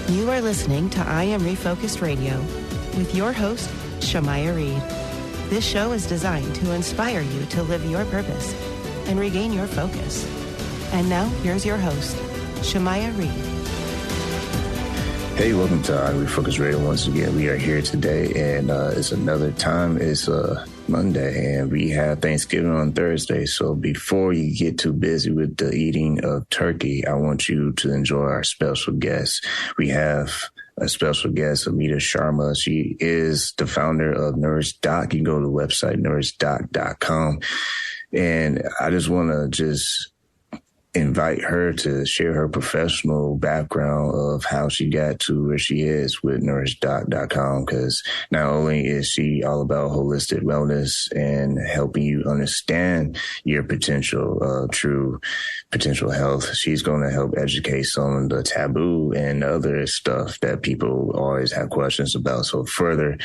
You are listening to I Am Refocused Radio with your host, Shamaya Reed. This show is designed to inspire you to live your purpose and regain your focus. And now, here's your host, Shamaya Reed. Hey, welcome to I Am Refocused Radio once again. We are here today, and it's another time. It's Monday, and we have Thanksgiving on Thursday. So before you get too busy with the eating of turkey, I want you to enjoy our special guest. We have a special guest, Amita Sharma. She is the founder of NourishDoc. You can go to the website, NourishDoc.com. And I just want to invite her to share her professional background of how she got to where she is with NourishDoc.com, because not only is she all about holistic wellness and helping you understand your potential, true potential health, she's going to help educate some of the taboo and other stuff that people always have questions about. So further,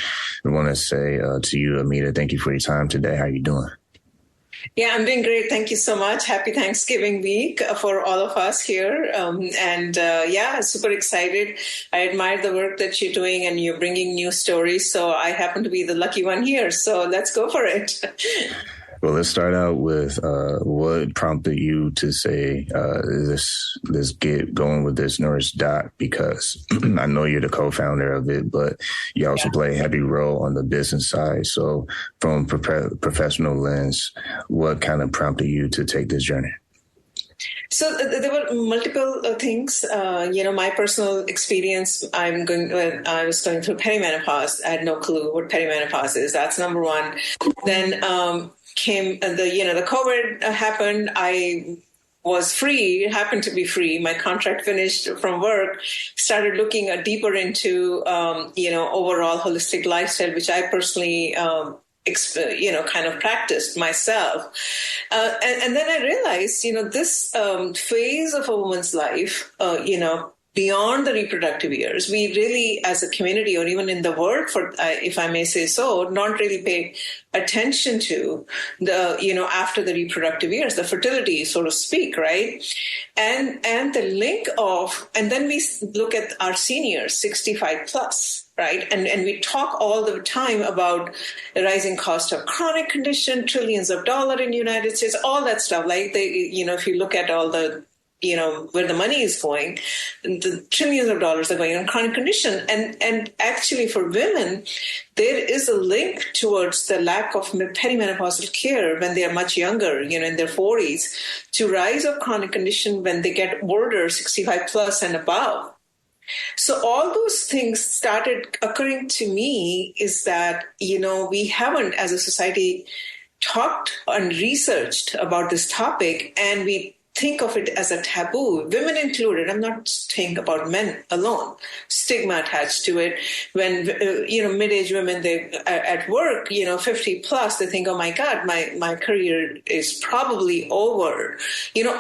I want to say to you, Amita, thank you for your time today. How are you doing? Yeah, I'm doing great. Thank you so much. Happy Thanksgiving week for all of us here. Super excited. I admire the work that you're doing, and you're bringing new stories. So I happen to be the lucky one here. So let's go for it. Well, let's start out with what prompted you to say, let's get going with this NourishDoc, because I know you're the co-founder of it, but you also play a heavy role on the business side. So from professional lens, what kind of prompted you to take this journey? So there were multiple things. My personal experience, I was going through perimenopause. I had no clue what perimenopause is. That's number one. Then came the COVID happened. I was free, happened to be free. My contract finished from work, started looking deeper into, overall holistic lifestyle, which I personally, kind of practiced myself. And then I realized, this phase of a woman's life, beyond the reproductive years, we really, as a community or even in the world, if I may say so, not really pay attention to the, after the reproductive years, the fertility, so to speak, right? And the link of, and then we look at our seniors, 65 plus, right? And we talk all the time about the rising cost of chronic condition, trillions of dollars in the United States, all that stuff. Like if you look at all the, where the money is going, the trillions of dollars are going on chronic condition. And actually for women, there is a link towards the lack of perimenopausal care when they are much younger, in their 40s, to rise of chronic condition when they get older, 65 plus and above. So all those things started occurring to me is that, we haven't as a society talked and researched about this topic, and we think of it as a taboo, women included. I'm not saying about men alone. Stigma attached to it. When, mid-age women, they at work, 50 plus, they think, oh my God, my career is probably over.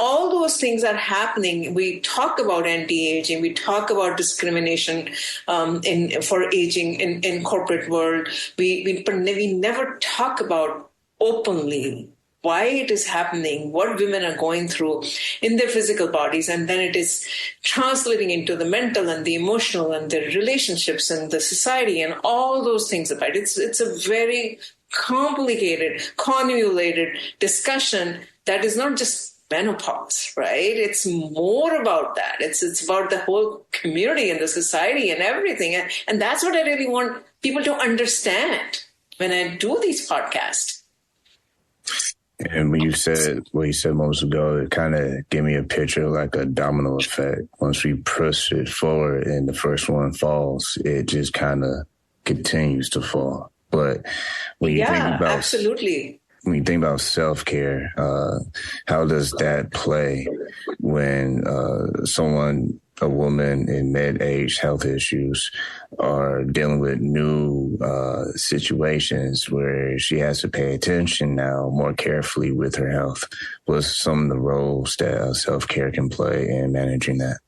All those things are happening. We talk about anti-aging. We talk about discrimination for aging in corporate world. We never talk about openly why it is happening, what women are going through in their physical bodies, and then it is translating into the mental and the emotional and the relationships and the society and all those things about it. It's a very complicated, convoluted discussion that is not just menopause, right? It's more about that. It's about the whole community and the society and everything. And that's what I really want people to understand when I do these podcasts. And when you said what you said moments ago, it kind of gave me a picture like a domino effect. Once we push it forward and the first one falls, it just kind of continues to fall. But when you think about absolutely. When you think about self-care, how does that play when a woman in mid-age health issues are dealing with new situations where she has to pay attention now more carefully with her health? What's some of the roles that self-care can play in managing that?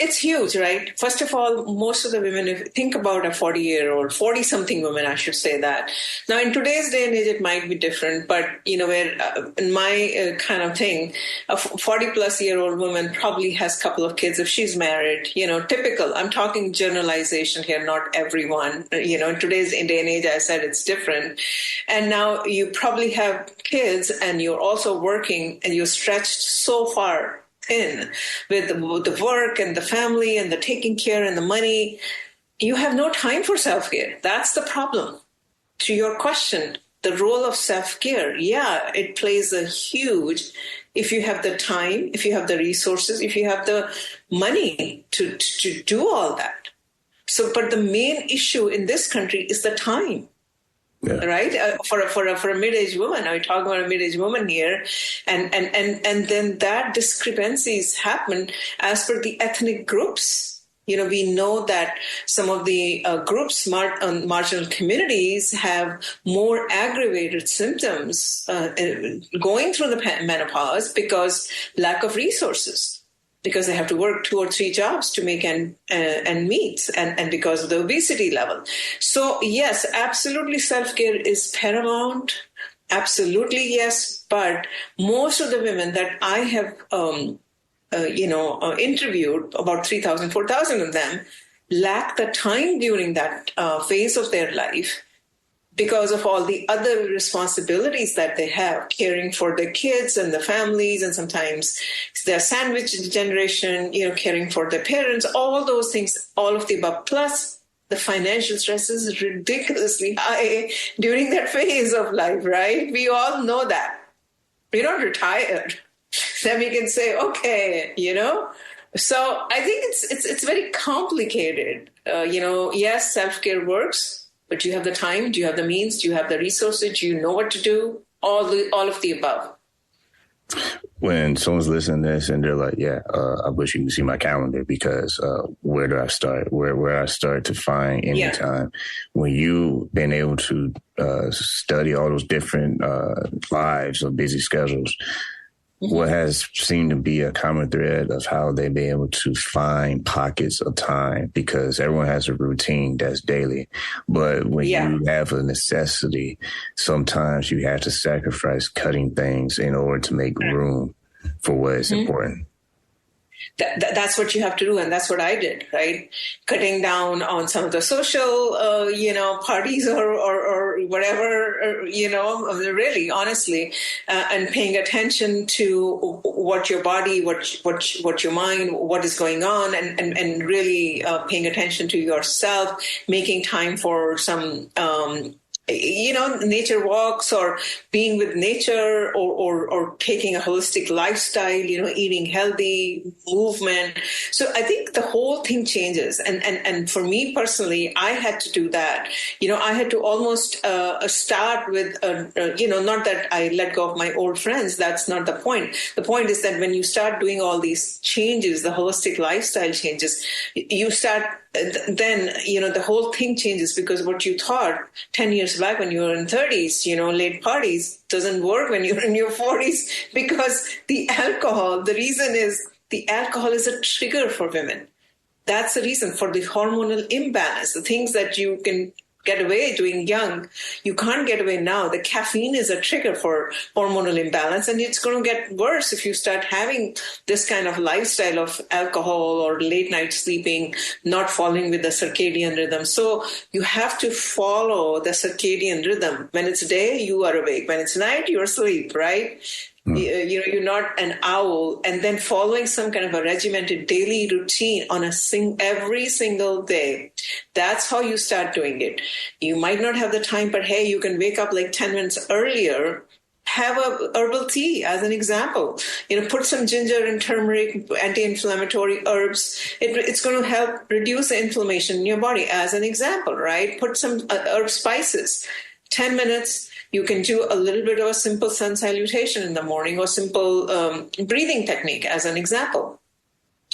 It's huge, right? First of all, most of the women, if you think about a 40-year-old, 40-something woman, I should say that. Now, in today's day and age, it might be different, but, where in my kind of thing, a 40-plus-year-old woman probably has a couple of kids if she's married, typical. I'm talking generalization here, not everyone. In today's day and age, I said it's different. And now you probably have kids and you're also working and you're stretched so far in with the work and the family and the taking care and the money, you have no time for self-care. That's the problem. To your question, the role of self-care, it plays a huge, if you have the time, if you have the resources, if you have the money to do all that. So, but the main issue in this country is the time. Yeah. Right? For a mid-aged woman, I'm talking about a mid-aged woman here, and then that discrepancies happen as per the ethnic groups. We know that some of the groups, marginal communities, have more aggravated symptoms going through the menopause because lack of resources. Because they have to work 2 or 3 jobs to make and meet, and because of the obesity level. So yes, absolutely self-care is paramount. Absolutely yes, but most of the women that I have interviewed, about 3,000, 4,000 of them, lack the time during that phase of their life because of all the other responsibilities that they have, caring for their kids and the families, and sometimes their sandwich generation, caring for their parents, all those things, all of the above. Plus, the financial stress is ridiculously high during that phase of life, right? We all know that. We're not retired. Then we can say, okay, So I think it's very complicated. Yes, self-care works. But do you have the time? Do you have the means? Do you have the resources? Do you know what to do? All of the above. When someone's listening to this and they're like, I wish you could see my calendar because where do I start? Where I start to find any time? When you've been able to study all those different lives or busy schedules, what has seemed to be a common thread of how they've been able to find pockets of time, because everyone has a routine that's daily. But when you have a necessity, sometimes you have to sacrifice cutting things in order to make room for what is important. That's what you have to do, and that's what I did, right? Cutting down on some of the social, parties or whatever, really, honestly, and paying attention to what your body, what your mind, what is going on, and really paying attention to yourself, making time for some nature walks or being with nature or taking a holistic lifestyle, eating healthy, movement. So I think the whole thing changes. And for me personally, I had to do that. I had to almost start with, not that I let go of my old friends. That's not the point. The point is that when you start doing all these changes, the holistic lifestyle changes, you start then, the whole thing changes, because what you thought 10 years back when you were in 30s, late parties, doesn't work when you're in your 40s, because the reason is the alcohol is a trigger for women. That's the reason for the hormonal imbalance, the things that you can get away doing young, you can't get away now. The caffeine is a trigger for hormonal imbalance, and it's going to get worse if you start having this kind of lifestyle of alcohol or late night sleeping, not following with the circadian rhythm. So you have to follow the circadian rhythm. When it's day, you are awake. When it's night, you're asleep, right? You're not an owl, and then following some kind of a regimented daily routine on every single day. That's how you start doing it. You might not have the time, but hey, you can wake up like 10 minutes earlier. Have a herbal tea as an example. Put some ginger and turmeric, anti-inflammatory herbs. It's going to help reduce the inflammation in your body as an example, right? Put some herb spices. 10 minutes. You can do a little bit of a simple sun salutation in the morning, or simple breathing technique as an example.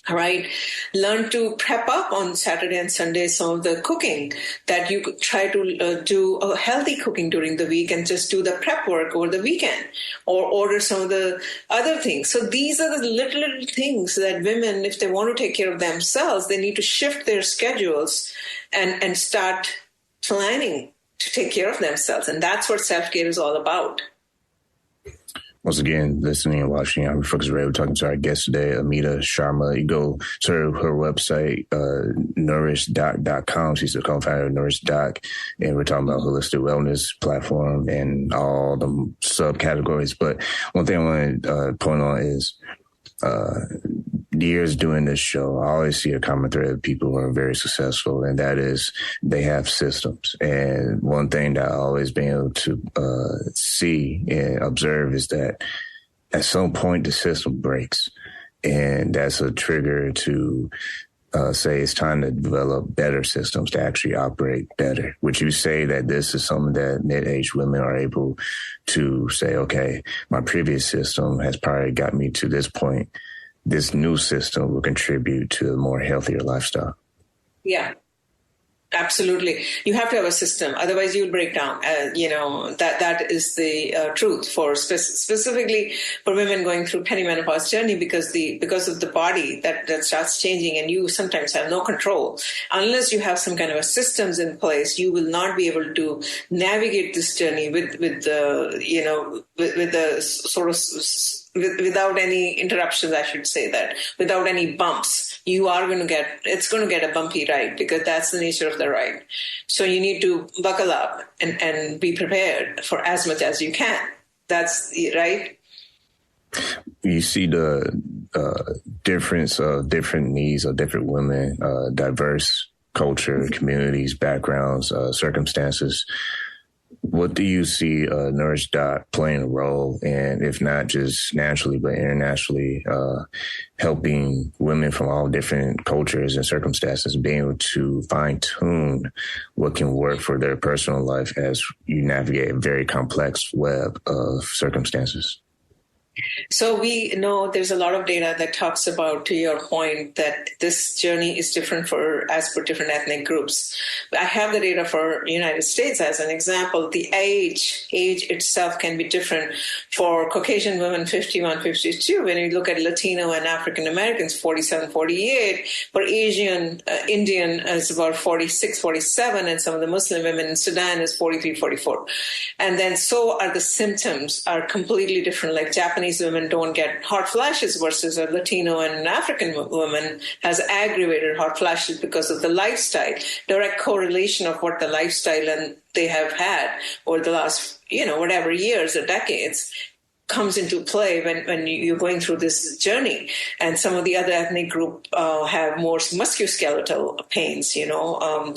All right. Learn to prep up on Saturday and Sunday some of the cooking that you could try to do a healthy cooking during the week and just do the prep work over the weekend or order some of the other things. So these are the little things that women, if they want to take care of themselves, they need to shift their schedules and start planning to take care of themselves. And that's what self-care is all about. Once again, listening and watching on Refocus Radio, we're talking to our guest today, Amita Sharma. You go to her website, NourishDoc.com. She's the co-founder of NourishDoc, and we're talking about holistic wellness platform and all the subcategories. But one thing I want to point on is years doing this show, I always see a common thread of people who are very successful, and that is they have systems. And one thing that I've always been able to see and observe is that at some point the system breaks, and that's a trigger to say it's time to develop better systems to actually operate better. Would you say that this is something that mid-aged women are able to say, okay, my previous system has probably got me to this point. This new system will contribute to a more healthier lifestyle? Yeah, absolutely. You have to have a system. Otherwise, you'll break down. That is the truth for specifically for women going through perimenopause journey because of the body that starts changing and you sometimes have no control. Unless you have some kind of a systems in place, you will not be able to navigate this journey without any interruptions, I should say that, without any bumps. It's going to get a bumpy ride because that's the nature of the ride. So you need to buckle up and be prepared for as much as you can. That's right. You see the difference of different needs of different women, diverse culture, communities, backgrounds, circumstances. What do you see NourishDoc playing a role in, if not just nationally, but internationally, helping women from all different cultures and circumstances being able to fine-tune what can work for their personal life as you navigate a very complex web of circumstances? So we know there's a lot of data that talks about, to your point, that this journey is different as per different ethnic groups. I have the data for United States as an example. The age itself can be different for Caucasian women, 51, 52. When you look at Latino and African Americans, 47, 48. For Asian, Indian is about 46, 47. And some of the Muslim women in Sudan is 43, 44. And then so are the symptoms are completely different. Like Japanese women don't get hot flashes versus a Latino and an African woman has aggravated hot flashes because of the lifestyle. Direct correlation of what the lifestyle and they have had over the last, whatever years or decades comes into play when you're going through this journey. And some of the other ethnic group have more musculoskeletal pains,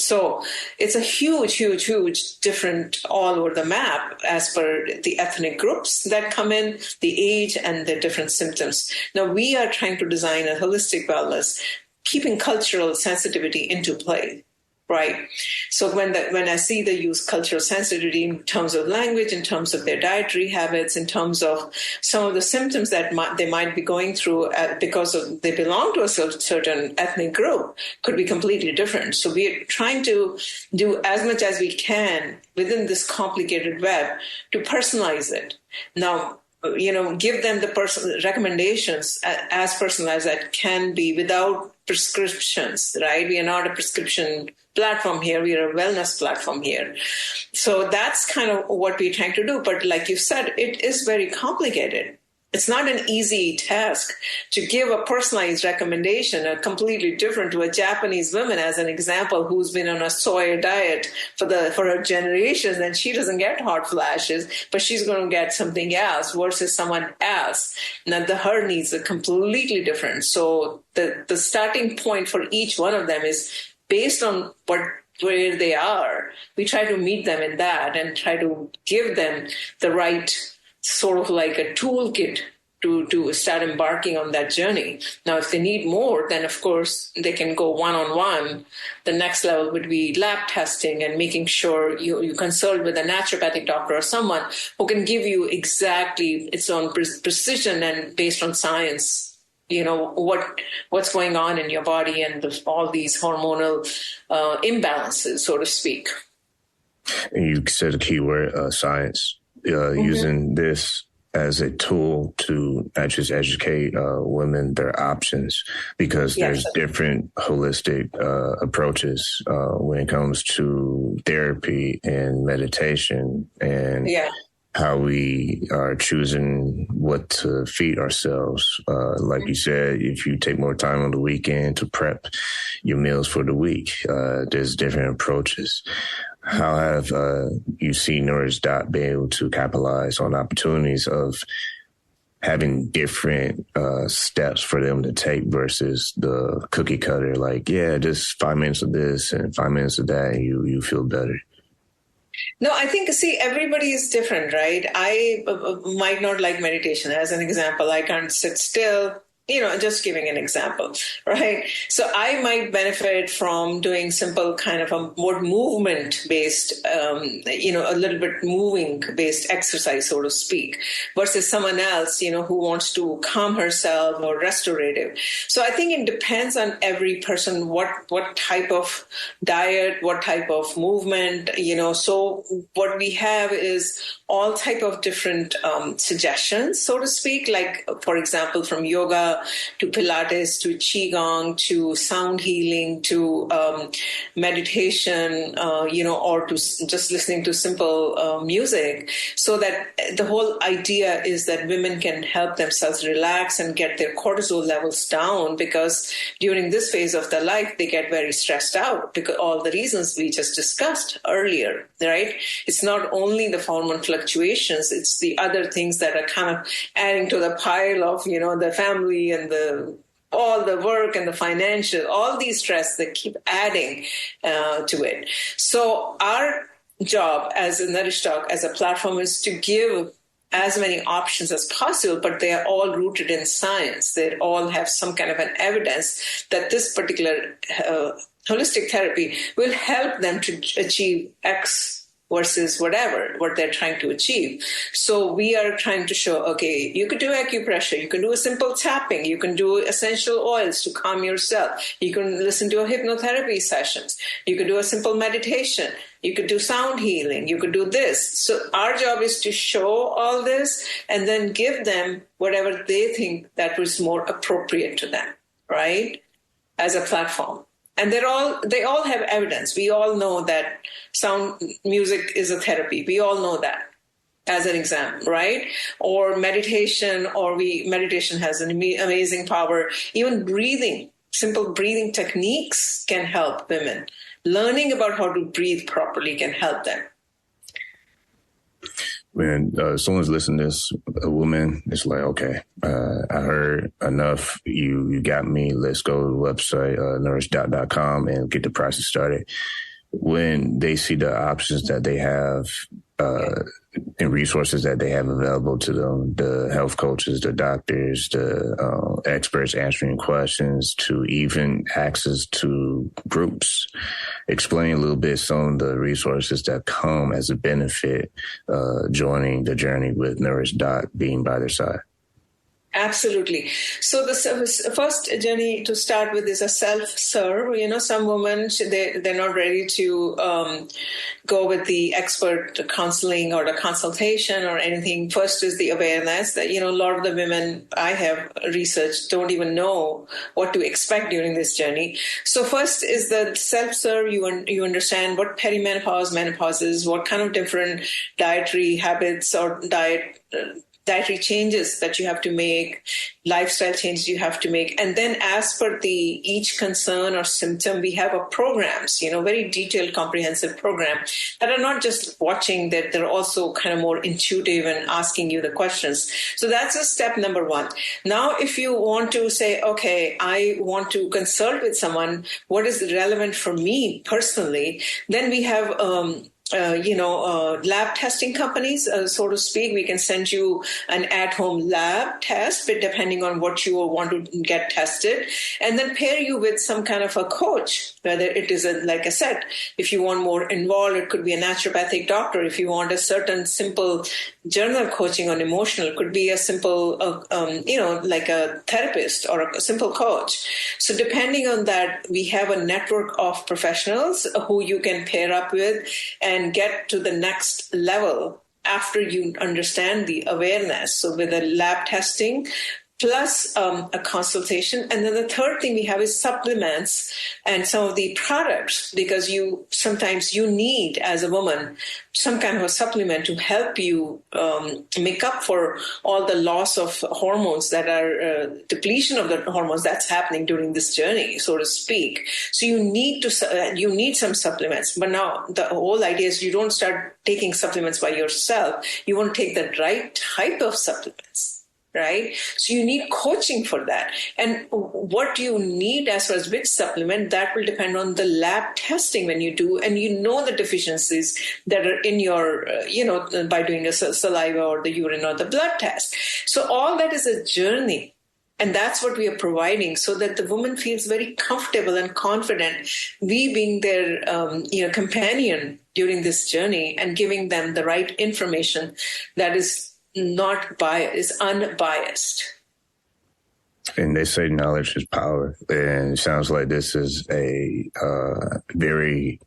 So it's a huge different all over the map as per the ethnic groups that come in, the age and the different symptoms. Now we are trying to design a holistic wellness, keeping cultural sensitivity into play. Right. So when I see they use cultural sensitivity in terms of language, in terms of their dietary habits, in terms of some of the symptoms that they might be going through because they belong to a certain ethnic group could be completely different. So we're trying to do as much as we can within this complicated web to personalize it. Now, give them the recommendations as personalized as that can be without prescriptions, right? We are not a prescription platform here. We are a wellness platform here. So that's kind of what we're trying to do. But like you said, it is very complicated. It's not an easy task to give a personalized recommendation, a completely different to a Japanese woman, as an example, who's been on a soy diet for her generations, and she doesn't get hot flashes, but she's going to get something else versus someone else. Now, her needs are completely different. So the starting point for each one of them is based on where they are. We try to meet them in that and try to give them the right sort of like a toolkit to start embarking on that journey. Now, if they need more, then of course they can go one-on-one. The next level would be lab testing and making sure you consult with a naturopathic doctor or someone who can give you exactly its own precision and based on science. what's going on in your body and all these hormonal imbalances, so to speak. And you said a key word, science, using this as a tool to not just educate women their options, because there's different holistic approaches when it comes to therapy and meditation and how we are choosing what to feed ourselves. Like you said, if you take more time on the weekend to prep your meals for the week, there's different approaches. How have you seen NourishDoc be able to capitalize on opportunities of having different steps for them to take versus the cookie cutter, like, just 5 minutes of this and 5 minutes of that, and you feel better? No, I think, everybody is different, right? I might not like meditation. As an example, I can't sit still. Just giving an example, right? So I might benefit from doing simple kind of a more movement-based, a little bit moving-based exercise, so to speak, versus someone else, who wants to calm herself or restorative. So I think it depends on every person, what type of diet, what type of movement, So what we have is all type of different suggestions, so to speak, like, for example, from yoga to Pilates, to Qigong, to sound healing, to meditation, or to just listening to simple music. So that the whole idea is that women can help themselves relax and get their cortisol levels down, because during this phase of their life, they get very stressed out because all the reasons we just discussed earlier, right? It's not only the hormone fluctuations, it's the other things that are kind of adding to the pile of, the family and all the work and the financial, all these stress that keep adding to it. So our job as a NourishDoc, as a platform, is to give as many options as possible, but they are all rooted in science. They all have some kind of an evidence that this particular holistic therapy will help them to achieve X versus what they're trying to achieve. So we are trying to show, okay, you could do acupressure, you can do a simple tapping, you can do essential oils to calm yourself, you can listen to a hypnotherapy sessions, you could do a simple meditation, you could do sound healing, you could do this. So our job is to show all this and then give them whatever they think that was more appropriate to them, right? As a platform. And they all have evidence. We all know that sound music is a therapy. We all know that as an example, right? Or meditation, meditation has an amazing power. Even breathing, simple breathing techniques can help women. Learning about how to breathe properly can help them. When someone's listening to this, a woman, it's like, okay, I heard enough. You got me. Let's go to the website, NourishDoc.com, and get the process started. When they see the options that they have and resources that they have available to them, the health coaches, the doctors, the experts answering questions, to even access to groups, explain a little bit some of the resources that come as a benefit joining the journey with NourishDoc, being by their side. Absolutely. So the first journey to start with is a self-serve. Some women, they're not ready to go with the expert counseling or the consultation or anything. First is the awareness that, a lot of the women I have researched don't even know what to expect during this journey. So first is the self-serve. You understand what perimenopause, menopause is, what kind of different dietary habits or dietary changes that you have to make, lifestyle changes you have to make. And then as per each concern or symptom, we have programs, very detailed, comprehensive program that are not just watching, that they're also kind of more intuitive and asking you the questions. So that's a step number one. Now, if you want to say, okay, I want to consult with someone, what is relevant for me personally, then we have lab testing companies, so to speak. We can send you an at-home lab test, but depending on what you want to get tested, and then pair you with some kind of a coach, whether it is, like I said, if you want more involved, it could be a naturopathic doctor. If you want a certain simple journal coaching on emotional, could be a simple, like a therapist or a simple coach. So depending on that, we have a network of professionals who you can pair up with and get to the next level after you understand the awareness. So with the lab testing, plus a consultation. And then the third thing we have is supplements and some of the products, because sometimes you need, as a woman, some kind of a supplement to help you make up for all the loss of hormones that are depletion of the hormones that's happening during this journey, so to speak. So you need some supplements. But now the whole idea is you don't start taking supplements by yourself. You want to take the right type of supplements. Right? So you need coaching for that. And what you need as far as which supplement, that will depend on the lab testing when you do, and the deficiencies that are in your, by doing a saliva or the urine or the blood test. So all that is a journey. And that's what we are providing, so that the woman feels very comfortable and confident, we being their companion during this journey and giving them the right information that is not biased, is unbiased. And they say knowledge is power. And it sounds like this is a very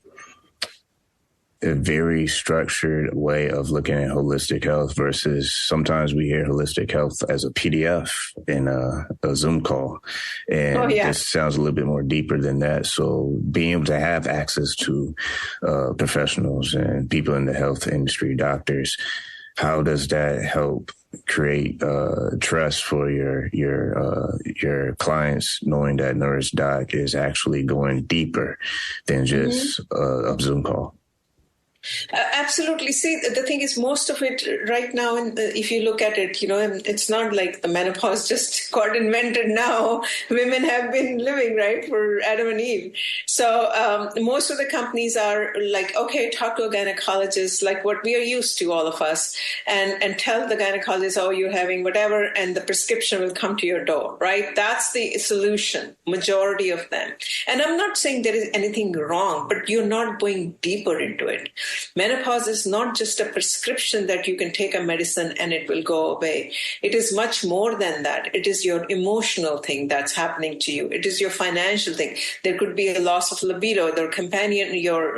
structured way of looking at holistic health versus sometimes we hear holistic health as a PDF in a Zoom call. And this sounds a little bit more deeper than that. So being able to have access to professionals and people in the health industry, doctors, how does that help create trust for your clients, knowing that NourishDoc is actually going deeper than just a Zoom call? Absolutely. See, the thing is, most of it right now, and if you look at it, it's not like the menopause just got invented now. Women have been living, right, for Adam and Eve. So most of the companies are like, okay, talk to a gynecologist, like what we are used to, all of us, and tell the gynecologist, oh, you're having whatever, and the prescription will come to your door, right? That's the solution, majority of them. And I'm not saying there is anything wrong, but you're not going deeper into it. Menopause is not just a prescription that you can take a medicine and it will go away. It is much more than that. It is your emotional thing that's happening to you. It is your financial thing. There could be a loss of libido. Your companion, your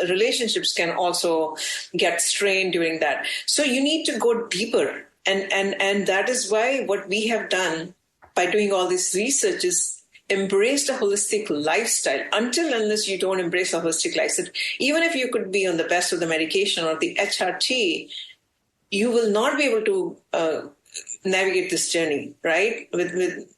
relationships can also get strained during that. So you need to go deeper. And that is why what we have done by doing all this research is embrace the holistic lifestyle. Unless you don't embrace a holistic lifestyle, even if you could be on the best of the medication or the HRT, you will not be able to navigate this journey, right?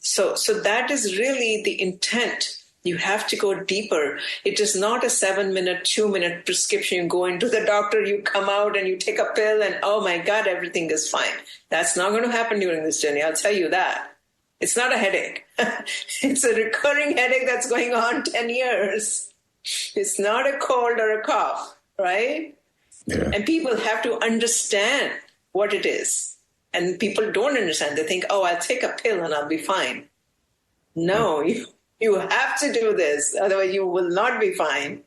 So that is really the intent. You have to go deeper. It is not a 7-minute, 2-minute prescription. You go into the doctor, you come out and you take a pill and, oh my God, everything is fine. That's not going to happen during this journey. I'll tell you that. It's not a headache. It's a recurring headache that's going on 10 years. It's not a cold or a cough, right? Yeah. And people have to understand what it is. And people don't understand. They think, oh, I'll take a pill and I'll be fine. No, you have to do this. Otherwise, you will not be fine.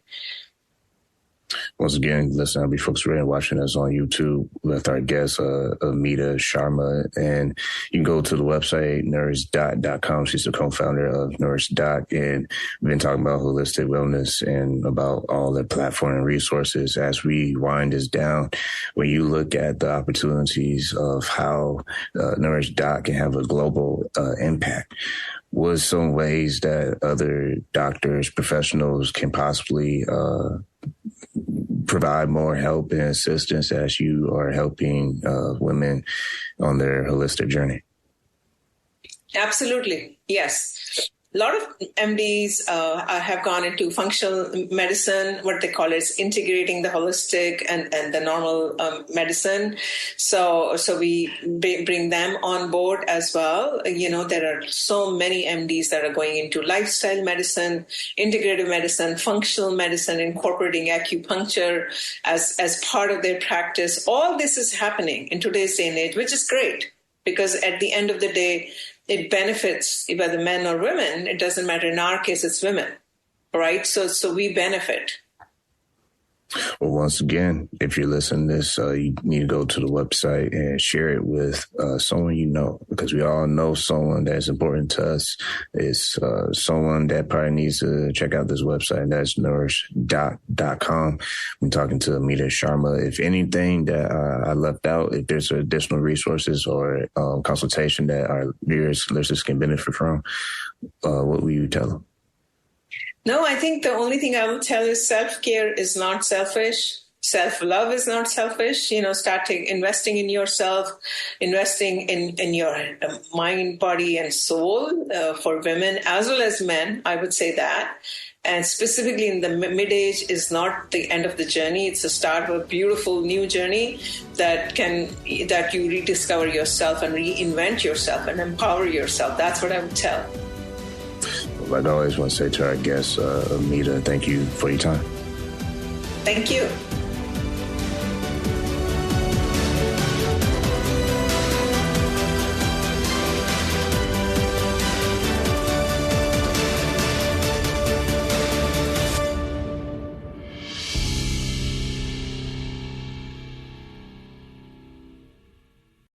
Once again, listen, I'll be folks who are watching us on YouTube with our guest, Amita Sharma. And you can go to the website, NourishDoc.com. She's the co-founder of NourishDoc. And we've been talking about holistic wellness and about all the platform and resources. As we wind this down, when you look at the opportunities of how NourishDoc can have a global impact, what some ways that other doctors, professionals can possibly provide more help and assistance as you are helping women on their holistic journey? Absolutely. Yes. A lot of MDs have gone into functional medicine. What they call it is integrating the holistic and the normal medicine. So we bring them on board as well. There are so many MDs that are going into lifestyle medicine, integrative medicine, functional medicine, incorporating acupuncture as part of their practice. All this is happening in today's day and age, which is great, because at the end of the day, it benefits whether men or women. It doesn't matter. In our case, it's women, right? So we benefit. Well, once again, if you're listening to this, you need to go to the website and share it with someone you know, because we all know someone that's important to us. It's someone that probably needs to check out this website, and that's NourishDoc.com. I'm talking to Amita Sharma. If anything that I left out, if there's additional resources or consultation that our viewers, listeners can benefit from, what will you tell them? No, I think the only thing I will tell is self-care is not selfish. Self-love is not selfish. Starting investing in yourself, investing in your mind, body, and soul for women as well as men. I would say that. And specifically in the mid-age is not the end of the journey. It's the start of a beautiful new journey that you rediscover yourself and reinvent yourself and empower yourself. That's what I would tell. Like I always want to say to our guests, Amita, thank you for your time. Thank you.